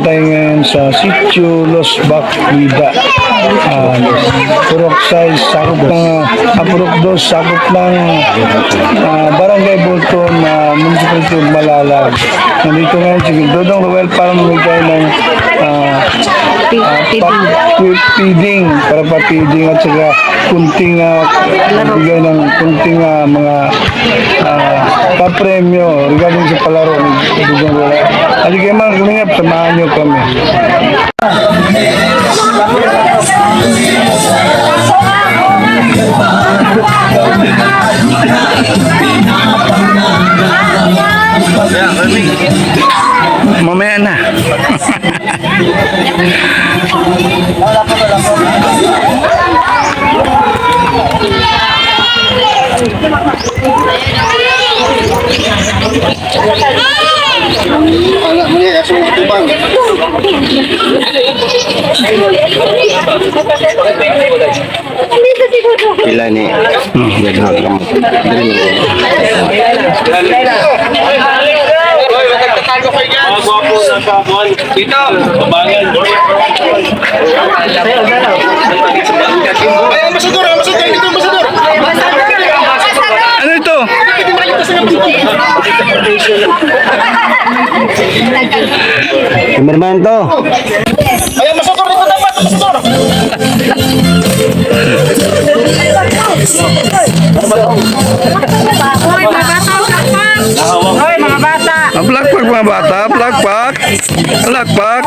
tayo ngayon sa Sitio Los Baclida. Purok size, sakop ng Purok 2, sakop ng Barangay Bolton, Municipality of Malalag. Nandito ngayon si Dodong Ruel para mamigay ng feeding, para pa-feeding at saka kunting bigay ng kunting mga pa-premyo regarding sa palaro ng Dodong Ruel. At kayo mga kalingap, samahan nyo kami. Mamaya na. Pila ni Dito, babangan. Ay, masador, dito, masador. Ano ito? Cameraman to. Ay, masador dito dapat, masador. Hoy, mga bata! Plakpak mga bata, plakpak. Plakpak.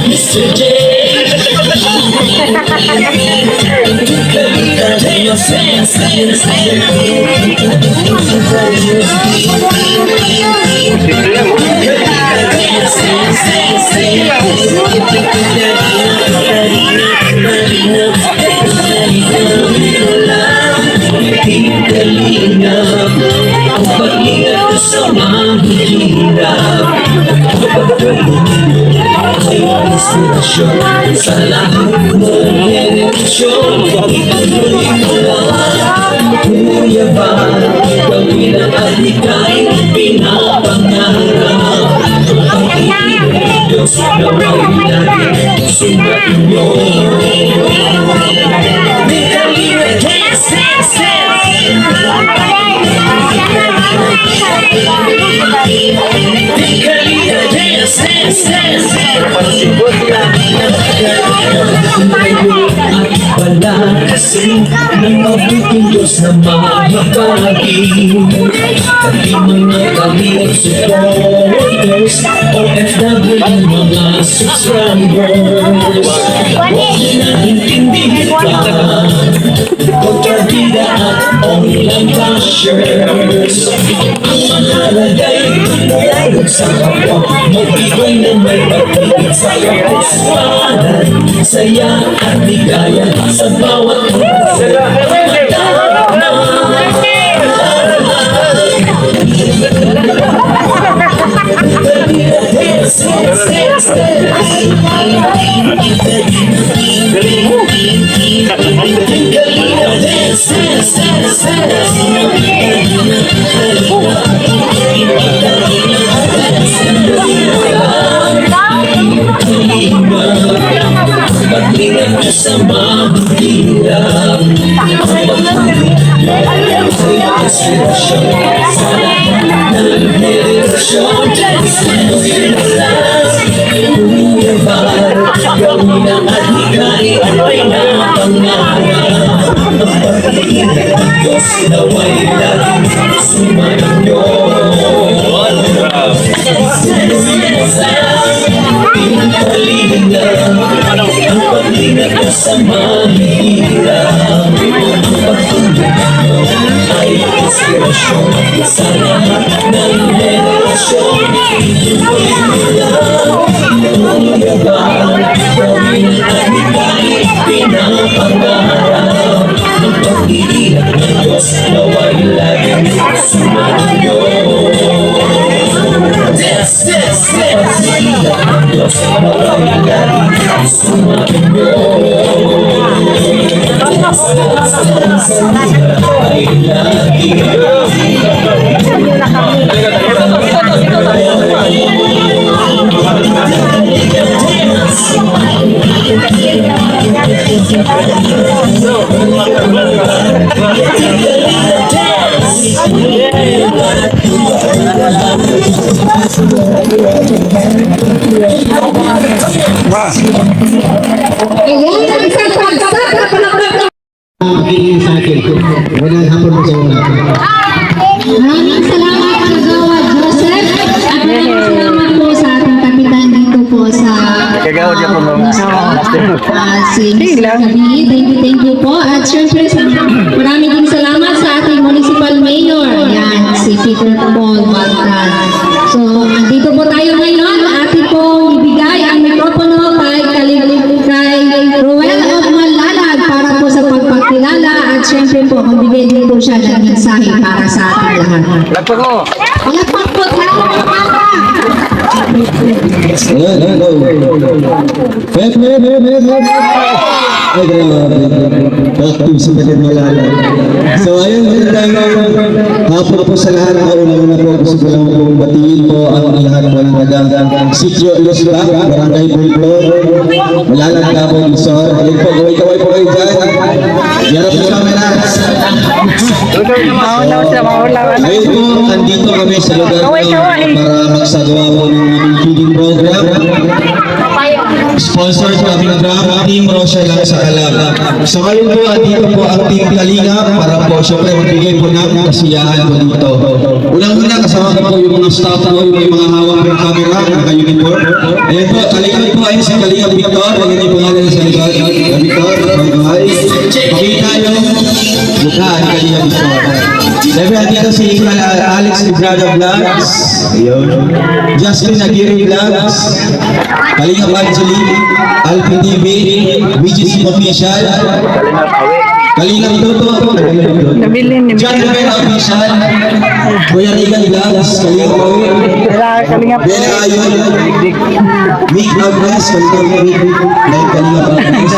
Mr. J. Ang pag-ingat sa mga hirap, ay inspirasyon sa lahat ng reaksyon. Ituloy mo lang, Kuya ba, gawin ang alikay pinapangarap. Pag-ibig ng Diyos na may natin, sundan mo. Di kalina, can't wala kasi ng mabuting Diyos na mahabagi. Pati mga kalihap supporters, OFW mga subscribers, huwag naiintindihan pa kontrabida at online bashers. Ang mahalagay tulog sa kapwa, magbigay na may pagpigit sa kapuspanan, saya at ligaya sa bawat Paglingan sa mahirap, ang paglingan ay inspirasyon sa Ayan, isang pagsak na palakpak. Pagiging sa akin. Walang hapon mo sa una. Maraming salamat Kagawad Joseph at maraming salamat po sa ating kapitan dito po sa Kagawad niya po mga Thank you po. At syempre maraming din salamat sa ating municipal mayor. Yan, si Peter Paul Maltan. So, andito po tayo ngayon. Ating pong ibigay ang mikropono kay Roel of Malalag para po sa pagpakilala at syempre po magbigay din po siya ng mensahe para sa ating lahat. Lagpag mo. Palagpak po tayo mga bata! Ayan, go. Ay, grabe. Active sa Balit Malala. So, ayun, hapon po sa lahat. Una-una po, gusto ko lang po batiin po ang lahat po ng tagang Sitio Lusba, Barangay Bulplor, Malalag Cabo, Luzon. Ayun po, gaway-gaway po kayo dyan. Yarap sa camera. Ayun po, andito kami sa lugar para magsagawa po ng aming feeding program. Sponsored po aming program, Team Rochelle sa Calab. So ngayon po, andito po ang Team Kalinga para po syempre magbigay po ng kasiyahan po dito. Unang-una, kasama ko po yung mga staff po, yung mga hawak ng camera, naka-uniform. Ayan po, Kalinga po ay si Kalinga Victor. Ayan yung pangalan sa lugar. Victor, hi. Pakita yung mukha ni Kalinga Victor. Siyempre, andito si Alex Librada Vlogs. Ayun. Justin Aguirre Vlogs. Kalinga Banjali. Alpha TV. VGC Official. Kalinga Toto. John Rivera Official. Kuya Regan Vlogs. Kalinga Pawi. Bela Ayon. Mick Agnes. Kalinga Mick. Kalinga Agnes.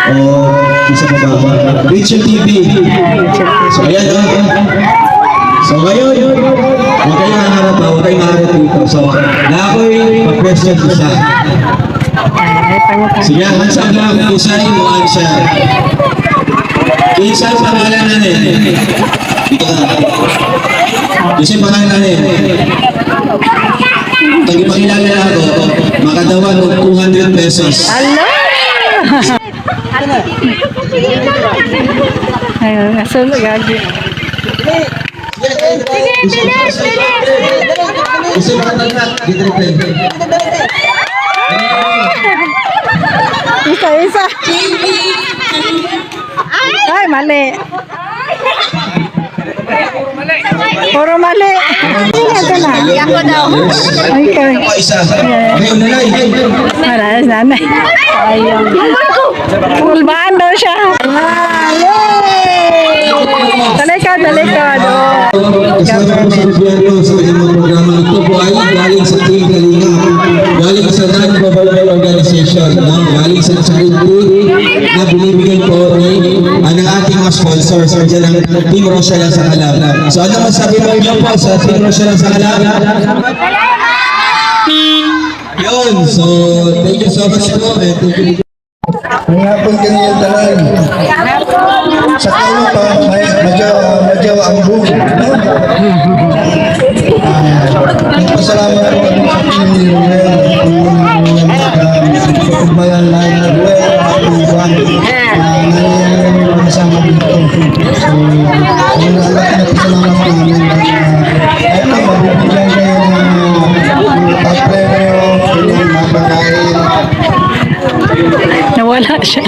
O, isa pa ba? Rachel TV. So, ayan. So, ngayon, huwag kayong maharap ha. Huwag kayong maharap dito. So, na ako'y mag-question isa. Sige, hansang lang. Isa'y mo answer. Isa'y pangalan na rin. Dito ka. Isa'y pangalan na rin. Tagipakilala na ako. Makadawan ng 200 pesos. Ayun, nasulog lagi. Isa'y pangalan na. Dito rin. Isa. Ay, mali. Puro mali. Ito na. Ako daw. Okay. Isa. Ngayon na lang. Maras nanay. Ayun. Pulbaan daw siya. Yay! Talikod. Kasama po sa gobyerno sa kanyang mga programa. Ito po ay galing sa Team Kalinga. Galing sa non-government organization. Galing sa charity na binibigyan po ng ating mga sponsors. Diyan ang Team Rochelle sa Calab. So ano masabi mo niyo po sa Team Rochelle sa Calab? Yun. So thank you so much po. Thank you. May hapon kaniyang tanan. Sa kayo pa, madyaw ang buong. Nagpasalamat po kami sa Pili Ruel. Pagbayan lang na Ruel. Pagbayan nangyayari kami kasama dito. So, ang lahat na pasalamat namin. Ito, mabibigyan kayo ng papremyo, yung mapakain. Nawala siya.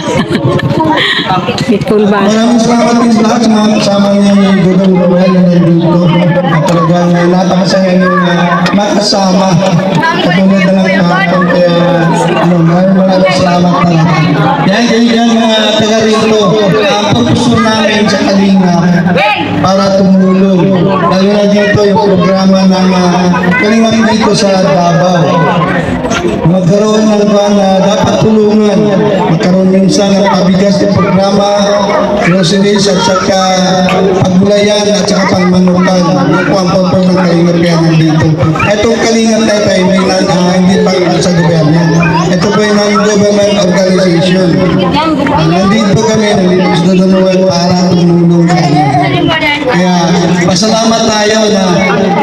Full band. Maraming salamat din sa lahat sa mga kasama ni Dudong Ruel na nandito. At talagang napakasaya yung makasama. Katulad na lang kahapon. Kaya maraming salamat talaga. Yan kayo mga taga rito. Ang purpose namin sa Kalinga para tumulong. Lalo na dito yung programa ng Kalinga dito sa Davao. Magkaroon ng na dapat tulungan. Magkaroon minsan ng pabigas ng programa, groceries at saka paggulayan at saka pangmanukan. Yung po ang purpose ng Kalinga kaya nandito. Itong Kalinga tayo hindi pa sa gobyerno. Ito po yung non-government organization. Nandito kami, nandito sa Dudong para tumulong sa kanila. Kaya pasalamat tayo na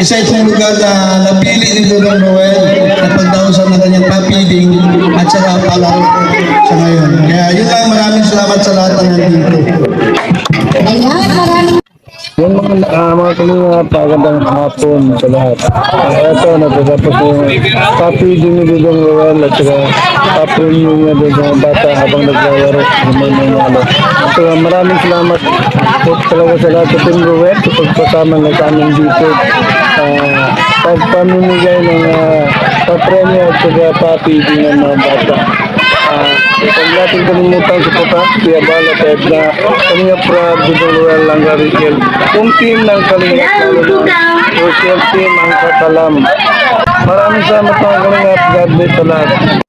isa itong lugar na napili ni Dudong Ruel na pagdahusan na kanyang papiling at saka palaro sa ngayon. Kaya yun lang, maraming salamat sa lahat ng nandito. Ayan, maraming Yung mga kalinga, pagandang hapon sa lahat. Ito, natapos yung copy din ni Dudong Ruel at saka copy niya doon sa bata habang naglalaro. So, maraming salamat po talaga sa lahat sa Team Ruel sa pagpasama na sa amin dito. Pagpamimigay ng papremyo at saka copy din ng mga bata. Huwag natin kalimutan sa Potas, Kuya Balat at na Kalinga Prab, Dudong Ruel, Langga Riquel. Yung team ng Kalinga, social team ang Katalam. Maraming salamat mga Kalinga, God bless sa lahat.